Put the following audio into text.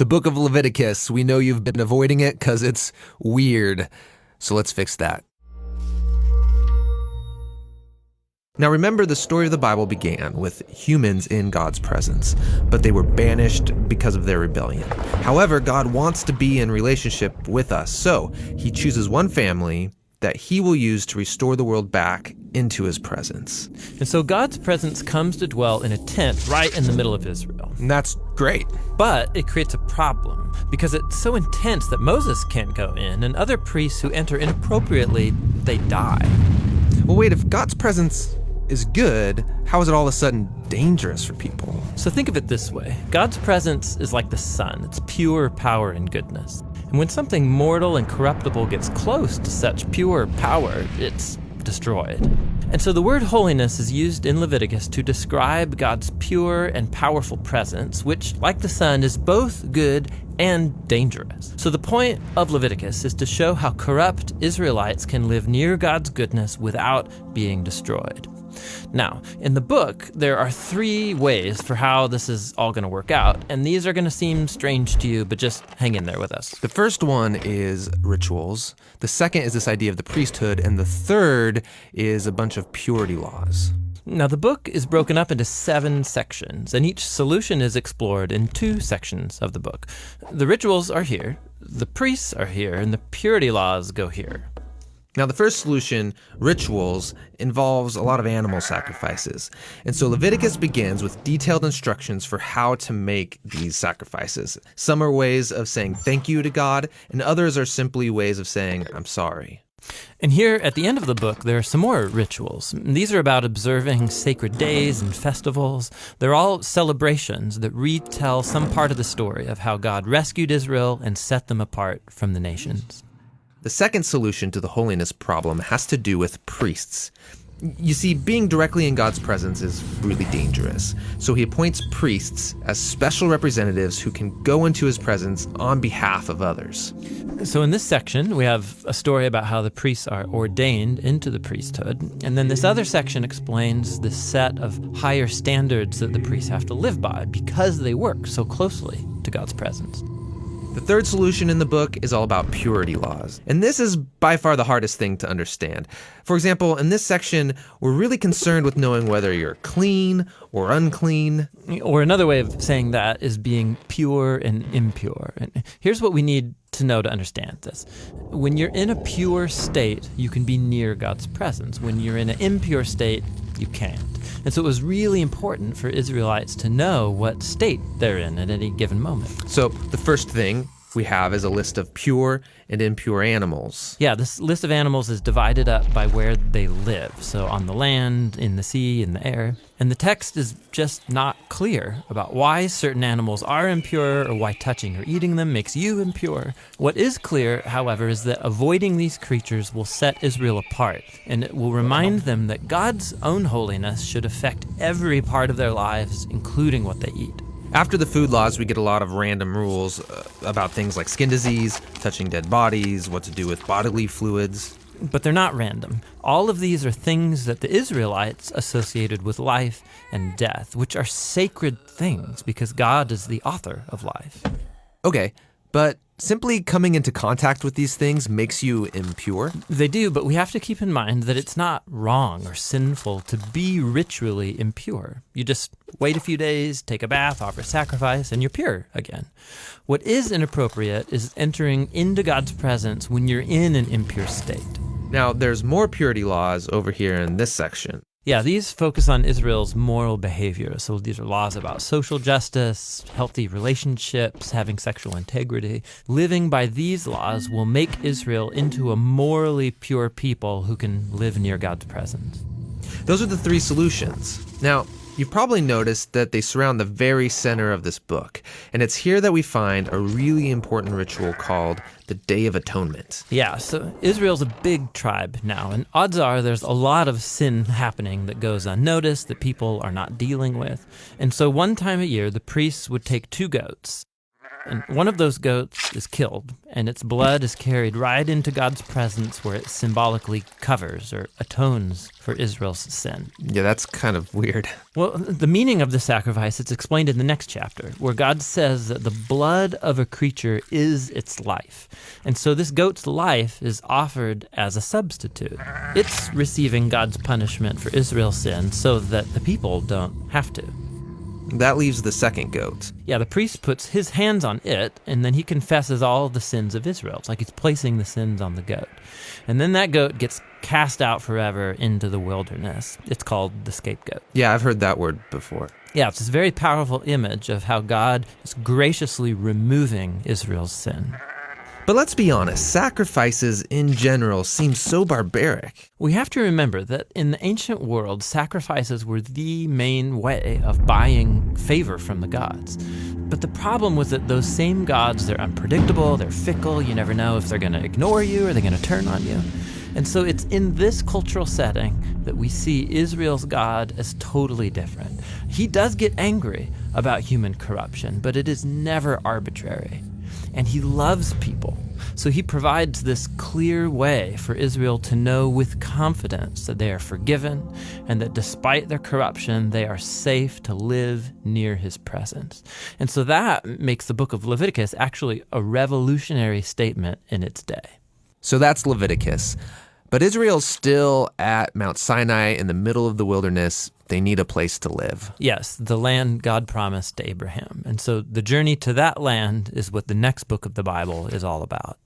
book of Leviticus. We know you've been avoiding it because it's weird. So let's fix that. Now remember, the story of the Bible began with humans in God's presence, but they were banished because of their rebellion. However, God wants to be in relationship with us, so he chooses one family that he will use to restore the world back into his presence. And so God's presence comes to dwell in a tent right in the middle of Israel. And that's great. But it creates a problem because it's so intense that Moses can't go in, and other priests who enter inappropriately, they die. Well, wait, if God's presence is good, how is it all of a sudden dangerous for people? So think of it this way. God's presence is like the sun. It's pure power and goodness. And when something mortal and corruptible gets close to such pure power, it's destroyed. And so the word holiness is used in Leviticus to describe God's pure and powerful presence, which, like the sun, is both good and dangerous. So the point of Leviticus is to show how corrupt Israelites can live near God's goodness without being destroyed. Now, in the book, there are 3 ways for how this is all going to work out, and these are going to seem strange to you, but just hang in there with us. The first one is rituals. The second is this idea of the priesthood, and the third is a bunch of purity laws. Now, the book is broken up into 7 sections, and each solution is explored in 2 sections of the book. The rituals are here, the priests are here, and the purity laws go here. Now, the first solution, rituals, involves a lot of animal sacrifices. And so Leviticus begins with detailed instructions for how to make these sacrifices. Some are ways of saying thank you to God, and others are simply ways of saying, I'm sorry. And here at the end of the book, there are some more rituals. These are about observing sacred days and festivals. They're all celebrations that retell some part of the story of how God rescued Israel and set them apart from the nations. The second solution to the holiness problem has to do with priests. You see, being directly in God's presence is really dangerous. So he appoints priests as special representatives who can go into his presence on behalf of others. So in this section, we have a story about how the priests are ordained into the priesthood. And then this other section explains the set of higher standards that the priests have to live by because they work so closely to God's presence. The third solution in the book is all about purity laws. And this is by far the hardest thing to understand. For example, in this section, we're really concerned with knowing whether you're clean or unclean. Or another way of saying that is being pure and impure. And here's what we need to know to understand this. When you're in a pure state, you can be near God's presence. When you're in an impure state, you can't. And so it was really important for Israelites to know what state they're in at any given moment. So the first thing we have is a list of pure and impure animals. Yeah, this list of animals is divided up by where they live. So on the land, in the sea, in the air. And the text is just not clear about why certain animals are impure or why touching or eating them makes you impure. What is clear, however, is that avoiding these creatures will set Israel apart, and it will remind them that God's own holiness should affect every part of their lives, including what they eat. After the food laws, we get a lot of random rules about things like skin disease, touching dead bodies, what to do with bodily fluids. But they're not random. All of these are things that the Israelites associated with life and death, which are sacred things because God is the author of life. Okay, but simply coming into contact with these things makes you impure? They do, but we have to keep in mind that it's not wrong or sinful to be ritually impure. You just wait a few days, take a bath, offer sacrifice, and you're pure again. What is inappropriate is entering into God's presence when you're in an impure state. Now, there's more purity laws over here in this section. Yeah, these focus on Israel's moral behavior. So these are laws about social justice, healthy relationships, having sexual integrity. Living by these laws will make Israel into a morally pure people who can live near God's presence. Those are the 3 solutions. Now, you've probably noticed that they surround the very center of this book, and it's here that we find a really important ritual called the Day of Atonement. Yeah, so Israel's a big tribe now, and odds are there's a lot of sin happening that goes unnoticed, that people are not dealing with. And so one time a year, the priests would take 2 goats, And one of those goats is killed, and its blood is carried right into God's presence where it symbolically covers or atones for Israel's sin. Yeah, that's kind of weird. Well, the meaning of the sacrifice, it's explained in the next chapter, where God says that the blood of a creature is its life. And so this goat's life is offered as a substitute. It's receiving God's punishment for Israel's sin so that the people don't have to. That leaves the second goat. Yeah, the priest puts his hands on it, and then he confesses all the sins of Israel. It's like he's placing the sins on the goat. And then that goat gets cast out forever into the wilderness. It's called the scapegoat. Yeah, I've heard that word before. Yeah, it's this very powerful image of how God is graciously removing Israel's sin. But let's be honest, sacrifices in general seem so barbaric. We have to remember that in the ancient world, sacrifices were the main way of buying favor from the gods. But the problem was that those same gods, they're unpredictable, they're fickle, you never know if they're going to ignore you or they're going to turn on you. And so it's in this cultural setting that we see Israel's God as totally different. He does get angry about human corruption, but it is never arbitrary. And he loves people. So he provides this clear way for Israel to know with confidence that they are forgiven and that despite their corruption, they are safe to live near his presence. And so that makes the book of Leviticus actually a revolutionary statement in its day. So that's Leviticus. But Israel's still at Mount Sinai in the middle of the wilderness. They need a place to live. Yes, the land God promised to Abraham. And so the journey to that land is what the next book of the Bible is all about.